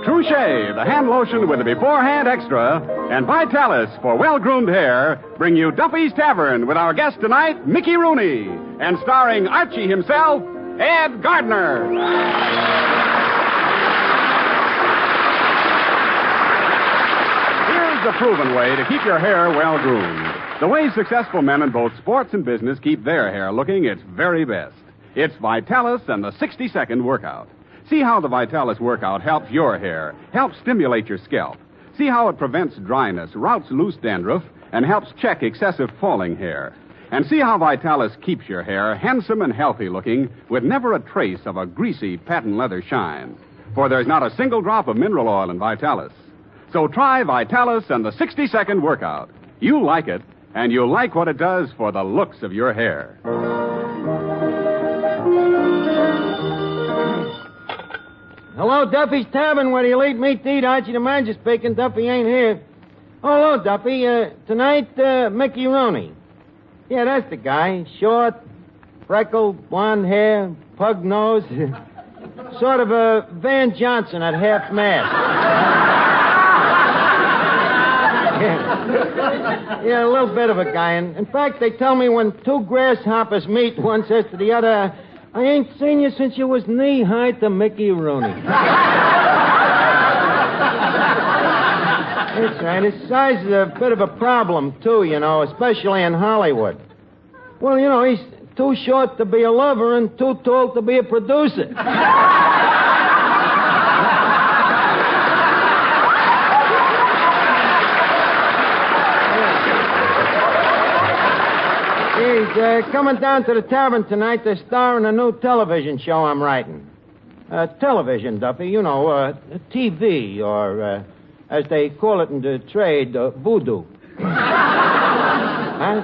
Touche, the hand lotion with the beforehand extra, and Vitalis for well-groomed hair bring you Duffy's Tavern with our guest tonight, Mickey Rooney, and starring Archie himself, Ed Gardner. Here's the proven way to keep your hair well-groomed. The way successful men in both sports and business keep their hair looking its very best. It's Vitalis and the 60-second workout. See how the Vitalis workout helps your hair, helps stimulate your scalp. See how it prevents dryness, routs loose dandruff, and helps check excessive falling hair. And see how Vitalis keeps your hair handsome and healthy looking with never a trace of a greasy patent leather shine. For there's not a single drop of mineral oil in Vitalis. So try Vitalis and the 60-second workout. You'll like it, and you'll like what it does for the looks of your hair. Hello, Duffy's Tavern, where you eat meat to eat. Archie the Manager speaking. Duffy ain't here. Oh, hello, Duffy. Tonight, Mickey Rooney. Yeah, that's the guy. Short, freckled, blonde hair, pug nose. Sort of a Van Johnson at half mast. Yeah, a little bit of a guy. And in fact, they tell me when two grasshoppers meet, one says to the other, I ain't seen you since you was knee-high to Mickey Rooney. That's right. His size is a bit of a problem, too, you know, especially in Hollywood. Well, you know, he's too short to be a lover and too tall to be a producer. He's coming down to the tavern tonight to star in a new television show I'm writing. Television, Duffy, you know, TV, or, as they call it in the trade, voodoo. Huh?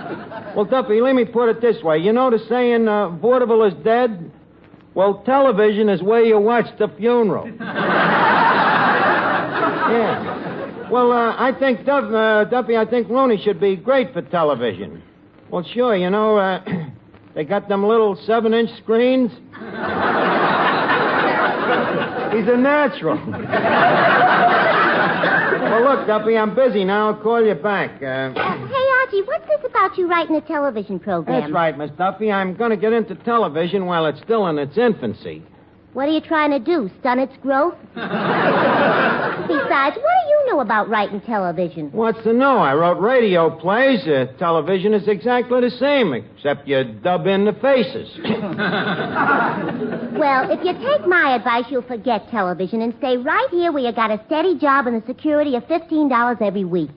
Well, Duffy, let me put it this way. You know the saying, vaudeville is dead? Well, television is where you watch the funeral. Yeah. Well, I think, Duffy, I think Rooney should be great for television. Well, sure, you know, they got them little 7-inch screens. He's a natural. Well, look, Duffy, I'm busy now. I'll call you back. Hey, Archie, what's this about you writing a television program? That's right, Miss Duffy. I'm going to get into television while it's still in its infancy. What are you trying to do, stun its growth? Besides, what do you know about writing television? What's to know? I wrote radio plays. Television is exactly the same, except you dub in the faces. Well, if you take my advice, you'll forget television and stay right here where you got a steady job and the security of $15 every week.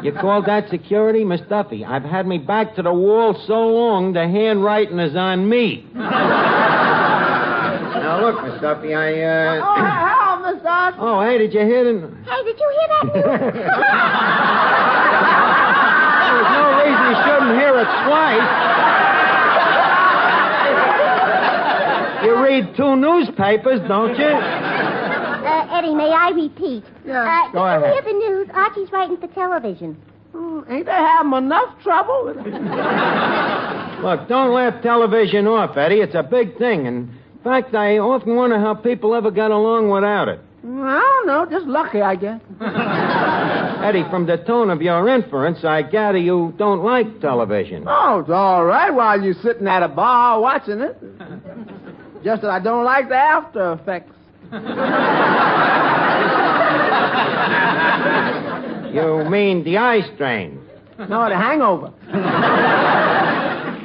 You call that security, Miss Duffy? I've had me back to the wall so long, the handwriting is on me. Now, look, Miss Duffy, hello, Miss Duffy. Oh, hey, did you hear it? Hey, did you hear that news? There's no reason you shouldn't hear it twice. You read 2 newspapers, don't you? Eddie, may I repeat? Yeah. Go ahead. Did you hear the news? Archie's writing for television. Ain't they having enough trouble? Look, don't laugh television off, Eddie. It's a big thing, and in fact, I often wonder how people ever got along without it. I don't know. Just lucky, I guess. Eddie, from the tone of your inference, I gather you don't like television. Oh, it's all right while you're sitting at a bar watching it. Just that I don't like the after effects. You mean the eye strain? No, the hangover.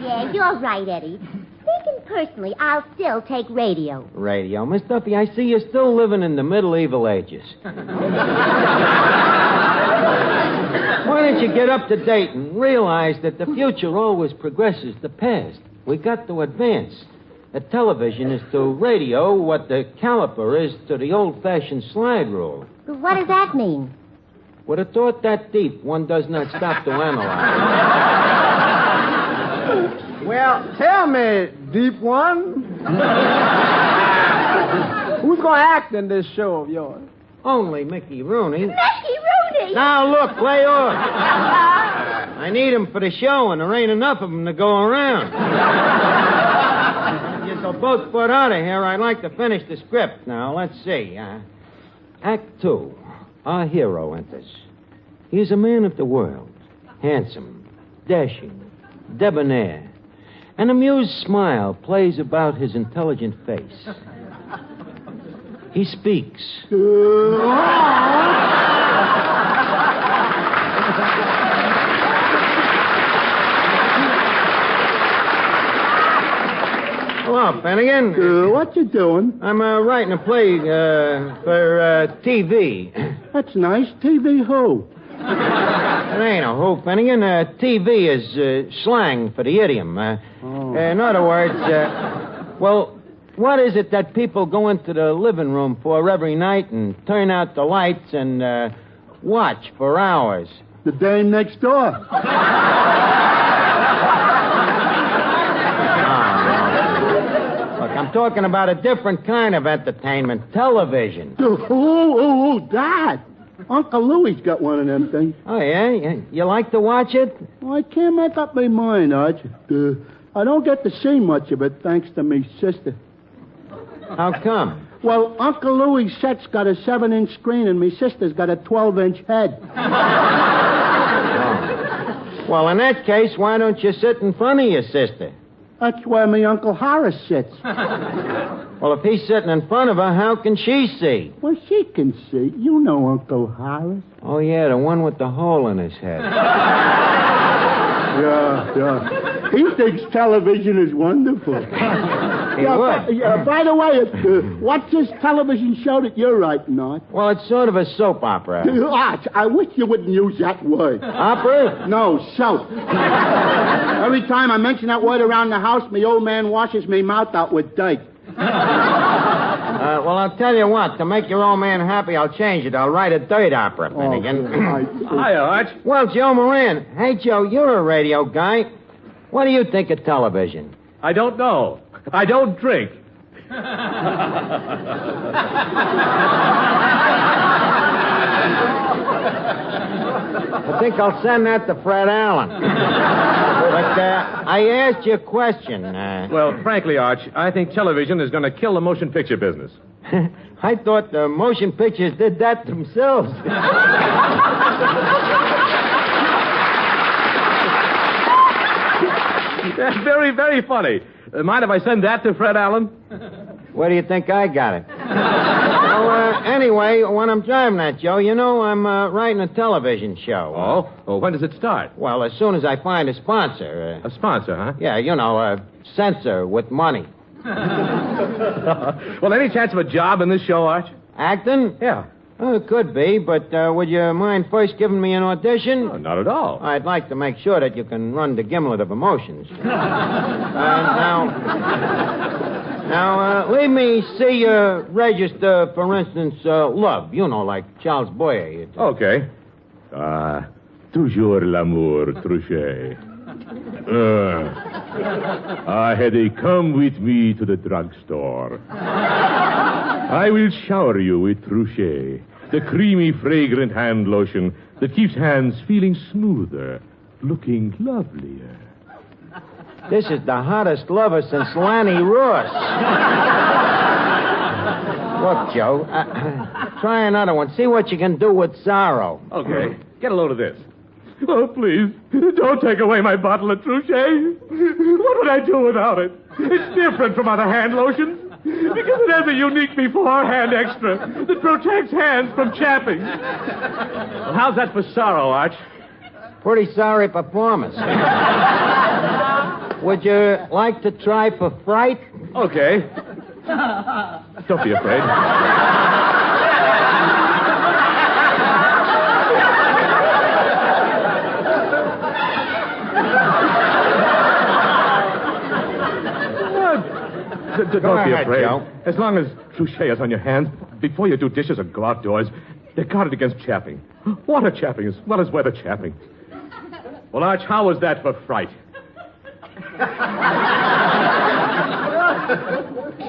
Yeah, you're right, Eddie. Speaking personally, I'll still take radio. Radio. Miss Duffy, I see you're still living in the medieval ages. Why don't you get up to date and realize that the future always progresses the past? We got to advance. The television is to radio what the caliper is to the old-fashioned slide rule. But what does that mean? With a thought that deep, one does not stop to analyze. Well, tell me, deep one. Who's going to act in this show of yours? Only Mickey Rooney. Mickey Rooney! Now, look, play off. I need 'em for the show, and there ain't enough of 'em to go around. You'll both put out of here. I'd like to finish the script. Now, let's see. Act 2. Our hero enters. He is a man of the world. Handsome, dashing, debonair. An amused smile plays about his intelligent face. He speaks. Hello, Finnegan. What you doing? I'm writing a play for TV. That's nice. TV who? It ain't a who, Finnegan. TV is slang for the idiom. In other words, well, what is it that people go into the living room for every night and turn out the lights and watch for hours? The dame next door. I'm talking about a different kind of entertainment, television. Oh, that. Uncle Louie's got one of them things. Oh, yeah? You like to watch it? Well, I can't make up my mind, Arch. I don't get to see much of it, thanks to me sister. How come? Well, Uncle Louie's set's got a 7-inch screen, and me sister's got a 12-inch head. Oh. Well, in that case, why don't you sit in front of your sister? That's where me Uncle Horace sits. Well, if he's sitting in front of her, how can she see? Well, she can see. You know Uncle Horace. Oh, yeah, the one with the hole in his head. Yeah. He thinks television is wonderful. He would. By the way, what's this television show that you're writing on? Well, it's sort of a soap opera. Arch, I wish you wouldn't use that word. Opera? No, soap. Every time I mention that word around the house, me old man washes me mouth out with dirt. Well, I'll tell you what. To make your old man happy, I'll change it. I'll write a dirt opera, Finnegan. Hi, Arch. Well, Joe Moran. Hey, Joe, you're a radio guy. What do you think of television? I don't know. I don't drink. I think I'll send that to Fred Allen. But I asked you a question. Well, frankly, Arch, I think television is going to kill the motion picture business. I thought the motion pictures did that themselves. That's very, very funny. Mind if I send that to Fred Allen? Where do you think I got it? Well, anyway, when I'm driving that, Joe, you know I'm writing a television show. Oh? Well, when does it start? Well, as soon as I find a sponsor. A sponsor, huh? Yeah, you know, a censor with money. Well, any chance of a job in this show, Arch? Acting? Yeah. Oh, it could be, but would you mind first giving me an audition? Oh, not at all. I'd like to make sure that you can run the gimlet of emotions. Now, leave me see you register, for instance, love. You know, like Charles Boyer. Okay. Toujours l'amour, Truchet. Had they come with me to the drugstore. I will shower you with Truchet, the creamy, fragrant hand lotion that keeps hands feeling smoother, looking lovelier. This is the hottest lover since Lanny Ross. Look, Joe, try another one. See what you can do with sorrow. Okay. Get a load of this. Oh, please, don't take away my bottle of Truchet. What would I do without it? It's different from other hand lotions because it has a unique beforehand extra that protects hands from chapping. Well, how's that for sorrow, Arch? Pretty sorry performance. Would you like to try for fright? Okay. Don't be afraid. Don't be afraid. Joe. As long as Truchet is on your hands, before you do dishes or go outdoors, they're guarded against chapping. Water chapping as well as weather chapping. Well, Arch, how was that for fright?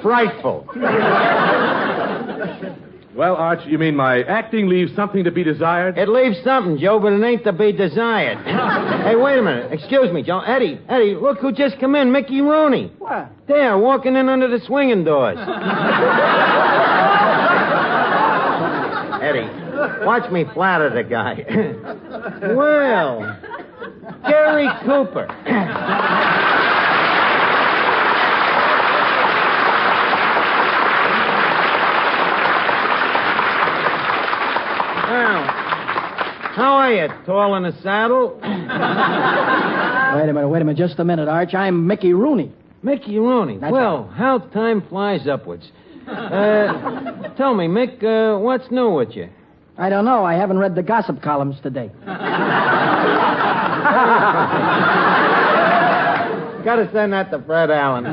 Frightful. Well, Arch, you mean my acting leaves something to be desired? It leaves something, Joe, but it ain't to be desired. Hey, wait a minute. Excuse me, Joe. Eddie, look who just come in. Mickey Rooney. What? There, walking in under the swinging doors. Eddie, watch me flatter the guy. Well, Gary Cooper. Well, how are you, tall in the saddle? Wait a minute. Just a minute, Arch. I'm Mickey Rooney. Mickey Rooney. That's well, how time flies upwards. Tell me, Mick, what's new with you? I don't know. I haven't read the gossip columns today. Gotta send that to Fred Allen.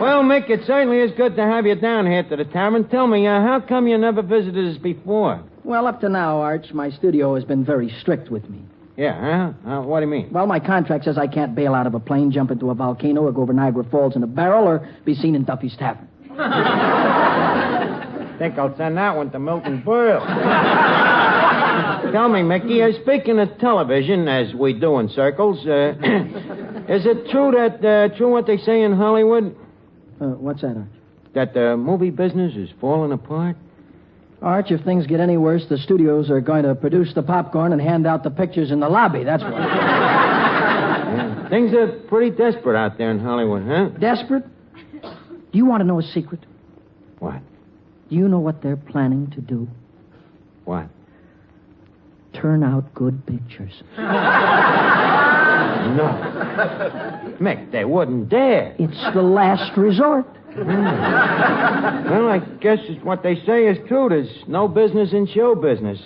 Well, Mick, it certainly is good to have you down here to the tavern. Tell me, how come you never visited us before? Well, up to now, Arch, my studio has been very strict with me. Yeah, huh? What do you mean? Well, my contract says I can't bail out of a plane, jump into a volcano, or go over Niagara Falls in a barrel, or be seen in Duffy's Tavern. Think I'll send that one to Milton Berle. Tell me, Mickey, speaking of television, as we do in circles, is it true what they say in Hollywood? What's that, Arch? That the movie business is falling apart? Arch, if things get any worse, the studios are going to produce the popcorn and hand out the pictures in the lobby. That's what. Yeah. Things are pretty desperate out there in Hollywood, huh? Desperate? Do you want to know a secret? What? Do you know what they're planning to do? What? Turn out good pictures. No. Mick, they wouldn't dare. It's the last resort. Well, I guess what they say is true. There's no business in show business.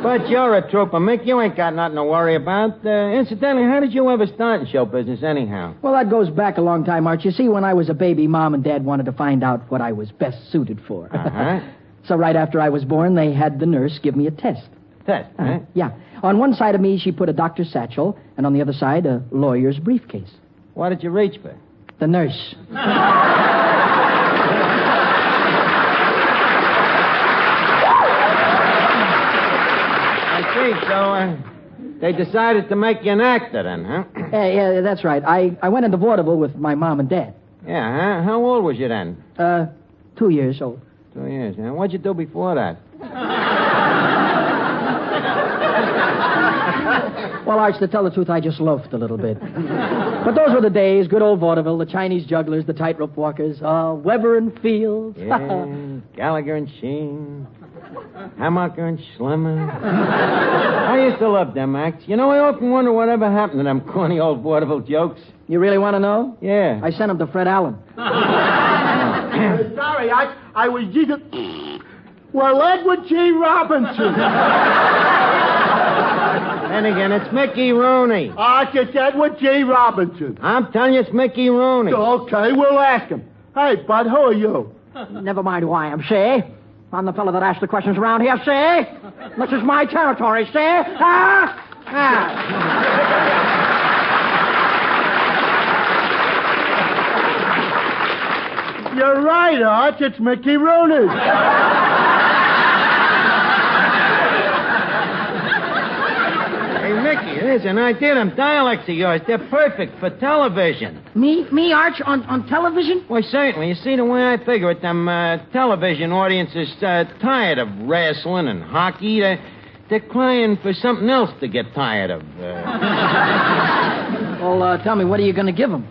But you're a trooper, Mick. You ain't got nothing to worry about. Incidentally, how did you ever start in show business anyhow? Well, that goes back a long time, Arch. You see, when I was a baby, Mom and Dad wanted to find out what I was best suited for. Uh-huh. So right after I was born, they had the nurse give me a test. Test, huh? Yeah. On one side of me, she put a doctor's satchel, and on the other side, a lawyer's briefcase. What did you reach for? The nurse. I see. So, they decided to make you an actor then, huh? Yeah, that's right. I went into vaudeville with my mom and dad. Yeah, huh? How old was you then? 2 years old. 2 years, huh? What'd you do before that? Well, Arch, to tell the truth, I just loafed a little bit. But those were the days, good old vaudeville, the Chinese jugglers, the tightrope walkers, Weber and Fields. Yeah, Gallagher and Sheen, Hammacher and Schlemmer. I used to love them acts. You know, I often wonder whatever happened to them corny old vaudeville jokes. You really want to know? Yeah. I sent them to Fred Allen. Sorry, I was just... Well, Edward G. Robinson. And again, it's Mickey Rooney. It's Edward G. Robinson. I'm telling you, it's Mickey Rooney. Okay, we'll ask him. Hey, bud, who are you? Never mind who I am, see? I'm the fellow that asks the questions around here, see? This is my territory, see? You're right, Arch. It's Mickey Rooney. Hey, Mickey, there's an idea. Them dialects of yours, they're perfect for television. Me, Arch, on television? Well, certainly. You see, the way I figure it, them television audiences tired of wrestling and hockey. They're crying for something else to get tired of. Well, tell me, what are you going to give them?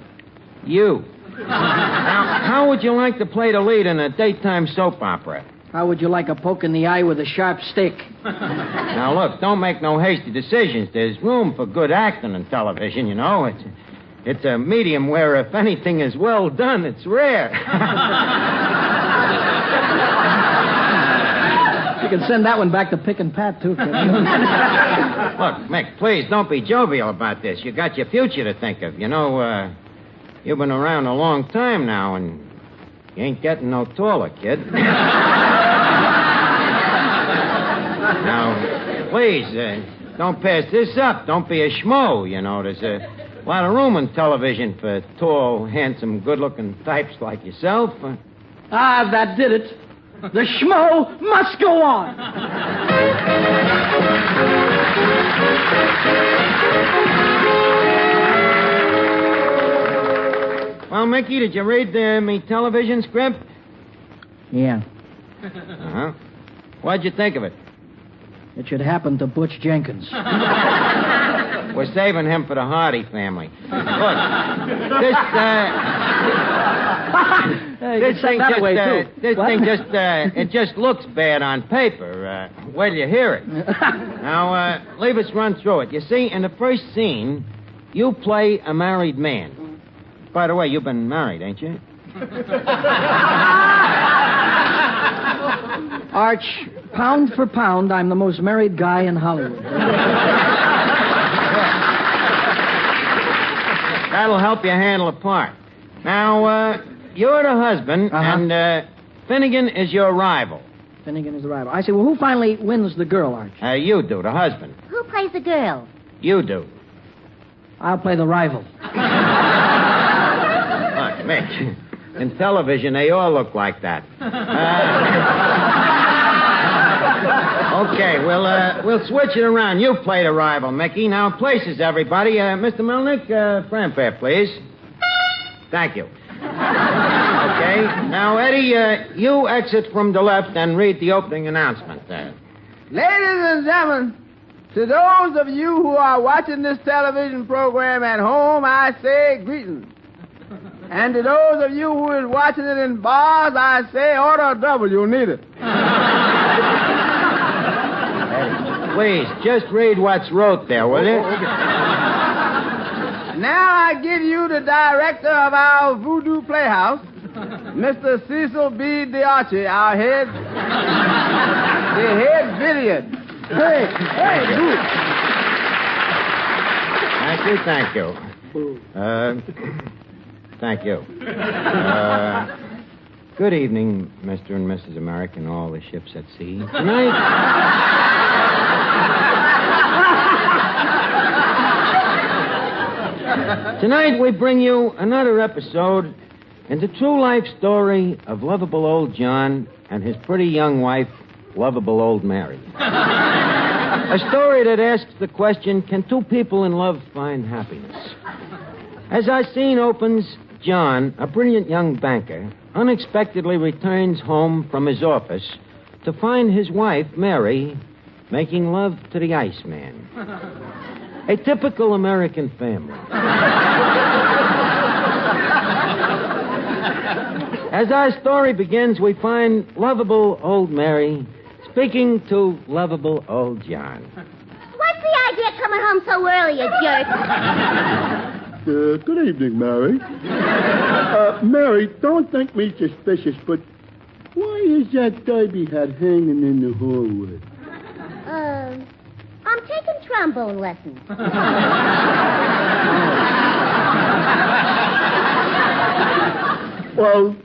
You. Now, how would you like to play the lead in a daytime soap opera? How would you like a poke in the eye with a sharp stick? Now, look, don't make no hasty decisions. There's room for good acting in television, you know. It's a medium where if anything is well done, it's rare. You can send that one back to Pick and Pat, too. Look, Mick, please, don't be jovial about this. You got your future to think of. You know, you've been around a long time now, and you ain't getting no taller, kid. Now, please, don't pass this up. Don't be a schmo, you know. There's a lot of room in television for tall, handsome, good-looking types like yourself. That did it. The schmo must go on. Well, Mickey, did you read me television script? Yeah. Uh-huh. What'd you think of it? It should happen to Butch Jenkins. We're saving him for the Hardy family. Look, this thing that just, way, too. this What? thing just, it just looks bad on paper. Wait till you hear it. Now, leave us run through it. You see, in the first scene, you play a married man. By the way, you've been married, ain't you? Arch, pound for pound, I'm the most married guy in Hollywood. That'll help you handle a part. Now, you're the husband, and Finnegan is your rival. Finnegan is the rival. I say, well, who finally wins the girl, Arch? You do, the husband. Who plays the girl? You do. I'll play the rival. Look, Mick, in television, they all look like that. Okay, we'll switch it around. You play the rival, Mickey. Now, places, everybody. Mr. Melnick, fanfare, please. Thank you. Okay. Now, Eddie, you exit from the left and read the opening announcement. Ladies and gentlemen, to those of you who are watching this television program at home, I say greetings. And to those of you who is watching it in bars, I say order a double. You'll need it. Please, just read what's wrote there, will you? Now I give you the director of our Voodoo Playhouse, Mr. Cecil B. DeArchie, our head villain. Hey, Boo. Thank you. Thank you. Good evening, Mr. and Mrs. America and all the ships at sea. Tonight we bring you another episode in the true life story of lovable old John and his pretty young wife, lovable old Mary. A story that asks the question, can two people in love find happiness? As our scene opens, John, a brilliant young banker, unexpectedly returns home from his office to find his wife, Mary, making love to the Iceman. A typical American family. As our story begins, we find lovable old Mary speaking to lovable old John. What's the idea of coming home so early, you jerk? Good evening, Mary. Mary, don't think me suspicious, but why is that derby hat hanging in the hallway? I'm taking trombone lessons. Well,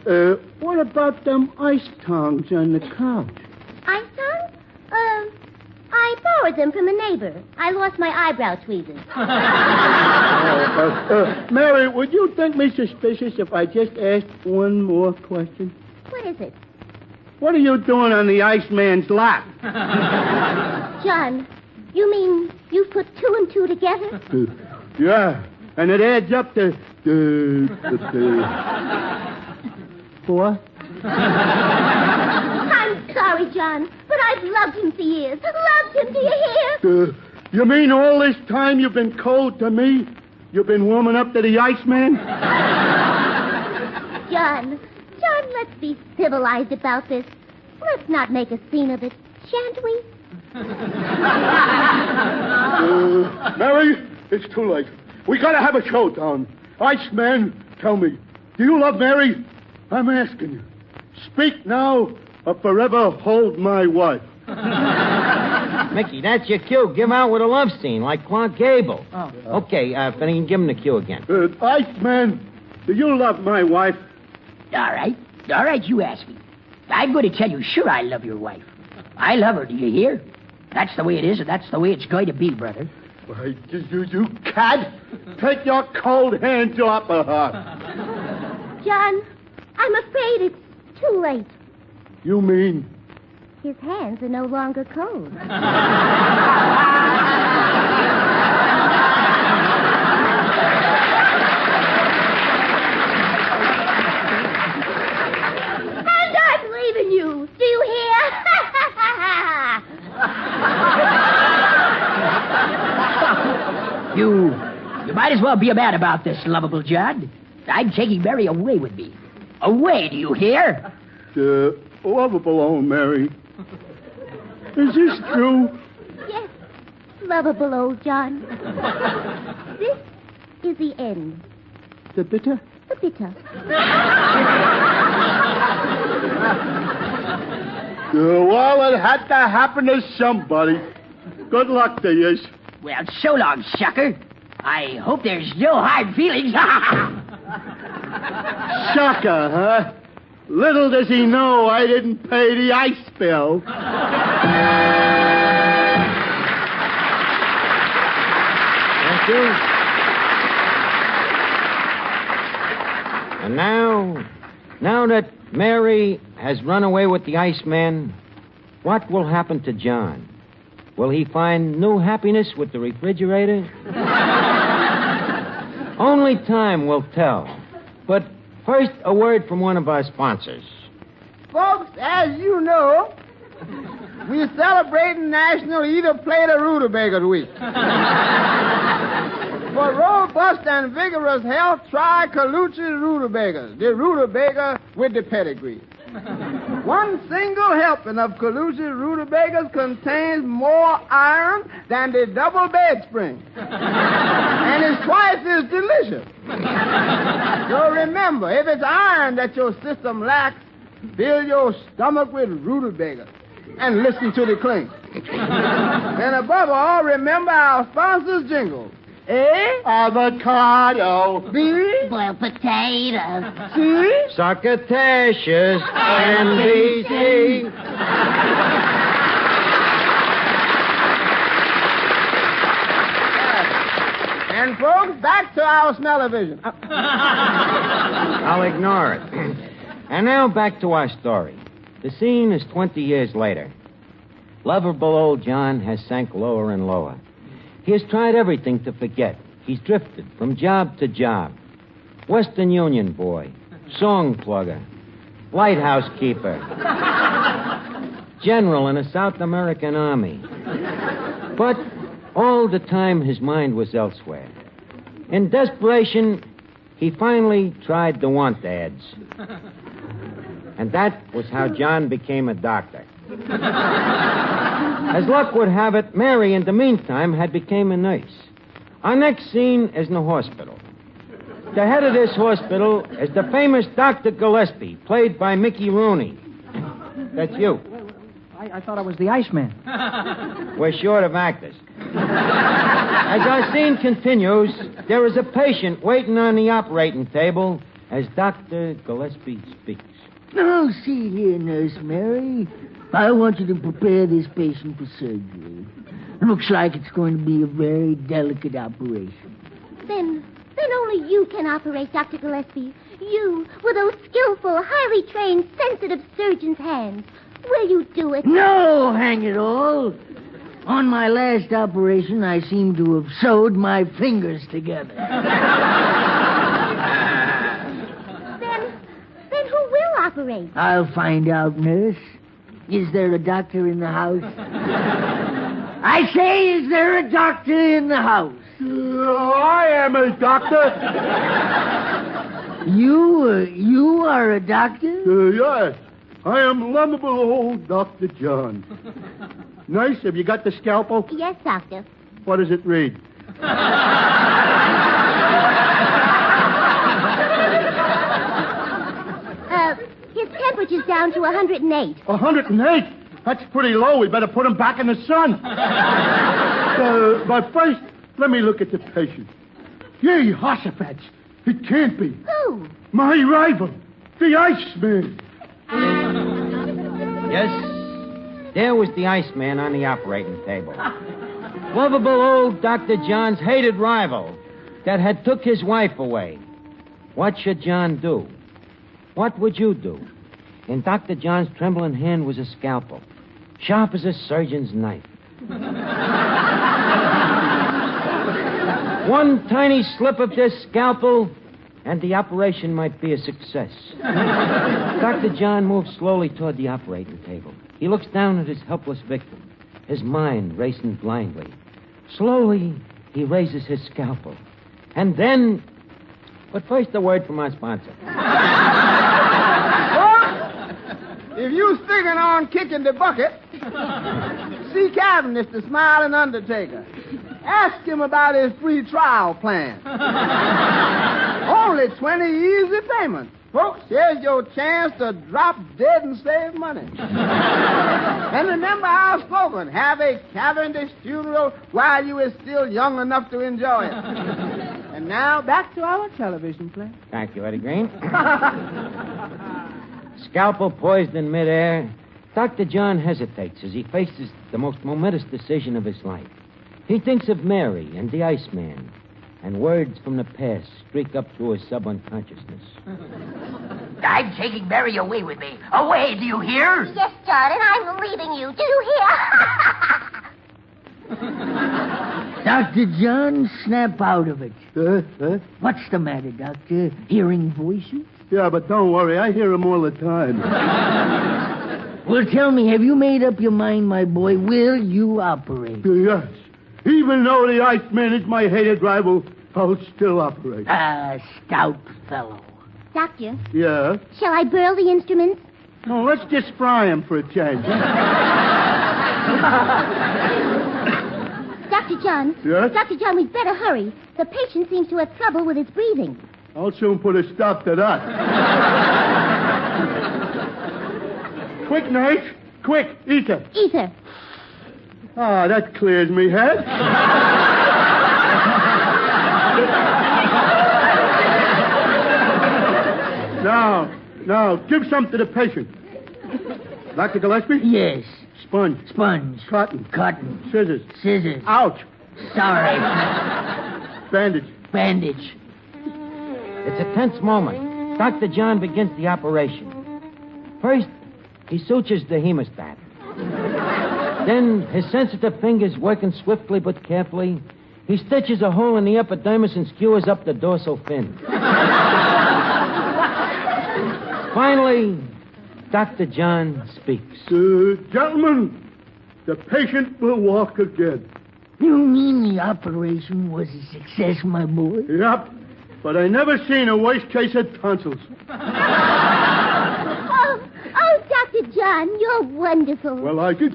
what about them ice tongs on the couch? Ice tongs? I borrowed them from a neighbor. I lost my eyebrow tweezers. Mary, would you think me suspicious if I just asked one more question? What is it? What are you doing on the Iceman's lap? John, you mean you put two and two together? Yeah, and it adds up to... 4? I'm sorry, John, but I've loved him for years. Loved him, do you hear? You mean all this time you've been cold to me? You've been warming up to the Iceman? John, let's be civilized about this. Let's not make a scene of it, shan't we? Mary, it's too late. We gotta have a showdown. Iceman, tell me, do you love Mary? I'm asking you. Speak now or forever hold my wife. Mickey, that's your cue. Give out with a love scene, like Clark Gable. Oh. Okay, Finnegan, give him the cue again. Iceman, do you love my wife? All right, you ask me. I'm going to tell you, sure, I love your wife. I love her, do you hear? That's the way it is, and that's the way it's going to be, brother. Why, you cat! Take your cold hands off of her. John, I'm afraid it's too late. You mean? His hands are no longer cold. And I believe in you. Do you hear? You might as well be a man about this, lovable John. I'm taking Mary away with me. Away, do you hear? Lovable old Mary. Is this true? Yes, lovable old John. This is the end. The bitter? The bitter. Well, it had to happen to somebody. Good luck to you. Well, so long, sucker. I hope there's no hard feelings. Sucker, huh? Little does he know I didn't pay the ice bill. Thank you. And now that Mary has run away with the Iceman, what will happen to John? Will he find new happiness with the refrigerator? Only time will tell. But first, a word from one of our sponsors. Folks, as you know, we're celebrating National Eat a Plate of Rutabagas Week. For robust and vigorous health, try Colucci Rutabagas, the rutabaga with the pedigree. One single helping of Colucci Rutabagas contains more iron than the double bed spring. And it's twice as delicious. So remember, if it's iron that your system lacks, fill your stomach with rutabagas and listen to the clink. And above all, remember our sponsor's jingle. A. Avocado. B. Boiled potatoes. C. Succotaceous NBC. And folks, back to our smell-o-vision. I'll ignore it. And now back to our story. The scene is 20 years later. Lovable old John has sank lower and lower. He has tried everything to forget. He's drifted from job to job. Western Union boy, song plugger, lighthouse keeper, general in a South American army. But all the time his mind was elsewhere. In desperation, he finally tried the want ads. And that was how John became a doctor. As luck would have it, Mary, in the meantime, had become a nurse. Our next scene is in the hospital. The head of this hospital is the famous Dr. Gillespie, played by Mickey Rooney. That's you. I thought I was the Iceman. We're short of actors. As our scene continues, there is a patient waiting on the operating table as Dr. Gillespie speaks. Now, see here, Nurse Mary. I want you to prepare this patient for surgery. Looks like it's going to be a very delicate operation. Then only you can operate, Dr. Gillespie. You, with those skillful, highly trained, sensitive surgeon's hands. Will you do it? No, hang it all. On my last operation, I seem to have sewed my fingers together. Then who will operate? I'll find out, nurse. Is there a doctor in the house? I say, is there a doctor in the house? I am a doctor. You are a doctor? Yes. I am lovable old Dr. John. Nurse, have you got the scalpel? Yes, doctor. What does it read? His temperature's down to 108. 108? That's pretty low. We better put him back in the sun. But first, let me look at the patient. Yay, Hossafats. It can't be. Who? My rival, the Iceman. Yes, there was the Iceman on the operating table. Lovable old Dr. John's hated rival that had took his wife away. What should John do? What would you do? In Dr. John's trembling hand was a scalpel, sharp as a surgeon's knife. One tiny slip of this scalpel, and the operation might be a success. Dr. John moves slowly toward the operating table. He looks down at his helpless victim, his mind racing blindly. Slowly, he raises his scalpel. And then... But first, a word from our sponsor. If you sticking on kicking the bucket, see Cavendish, the smiling undertaker. Ask him about his free trial plan. Only 20 easy payments. Folks, here's your chance to drop dead and save money. And remember our slogan, have a Cavendish funeral while you are still young enough to enjoy it. And now, back to our television play. Thank you, Eddie Green. Scalpel poised in midair, Dr. John hesitates as he faces the most momentous decision of his life. He thinks of Mary and the Iceman, and words from the past streak up through his subunconsciousness. I'm taking Mary away with me. Away, do you hear? Yes, John, and I'm leaving you. Do you hear? Dr. John, snap out of it. What's the matter, Doctor? Hearing voices? Yeah, but don't worry. I hear them all the time. Well, tell me, have you made up your mind, my boy? Will you operate? Yes. Even though the Iceman is my hated rival, I'll still operate. Ah, stout fellow. Doctor, Yeah? shall I burl the instruments? No, let's just fry him for a change. Dr. John. Yes? Dr. John, we'd better hurry. The patient seems to have trouble with his breathing. I'll soon put a stop to that. Quick, knife. Quick, ether. Ether. Ah, that clears me head. Now, give some to the patient. Dr. Gillespie? Yes. Sponge. Sponge. Cotton. Cotton. Scissors. Scissors. Ouch. Sorry. Bandage. Bandage. It's a tense moment. Dr. John begins the operation. First, he sutures the hemostat. Then, his sensitive fingers working swiftly but carefully, he stitches a hole in the epidermis and skewers up the dorsal fin. Finally, Dr. John speaks. Gentlemen, the patient will walk again. You mean the operation was a success, my boy? Yep, but I never seen a worse case of tonsils. Oh, Dr. John, you're wonderful. Well, I did.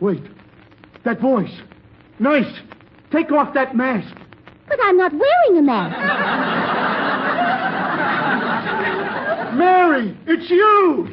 Wait. That voice. Nice. Take off that mask. But I'm not wearing a mask. Mary, it's you!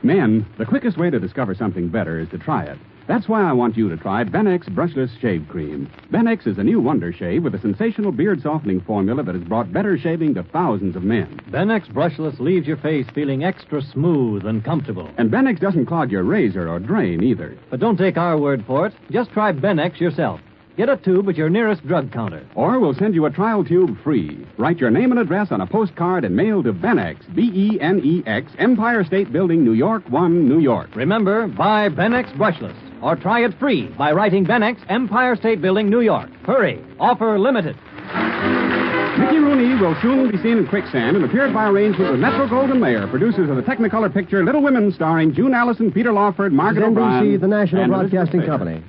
Men, the quickest way to discover something better is to try it. That's why I want you to try Benex Brushless Shave Cream. Benex is a new wonder shave with a sensational beard-softening formula that has brought better shaving to thousands of men. Benex Brushless leaves your face feeling extra smooth and comfortable. And Benex doesn't clog your razor or drain either. But don't take our word for it. Just try Benex yourself. Get a tube at your nearest drug counter. Or we'll send you a trial tube free. Write your name and address on a postcard and mail to Benex, B-E-N-E-X, Empire State Building, New York, 1, New York. Remember, buy Benex Brushless. Or try it free by writing Benex, Empire State Building, New York. Hurry. Offer limited. Mickey Rooney will soon be seen in Quicksand and appeared by arrangement with Metro-Goldwyn Mayer, producers of the Technicolor picture Little Women, starring June Allison, Peter Lawford, Margaret O'Brien. NBC, the National and Broadcasting Company.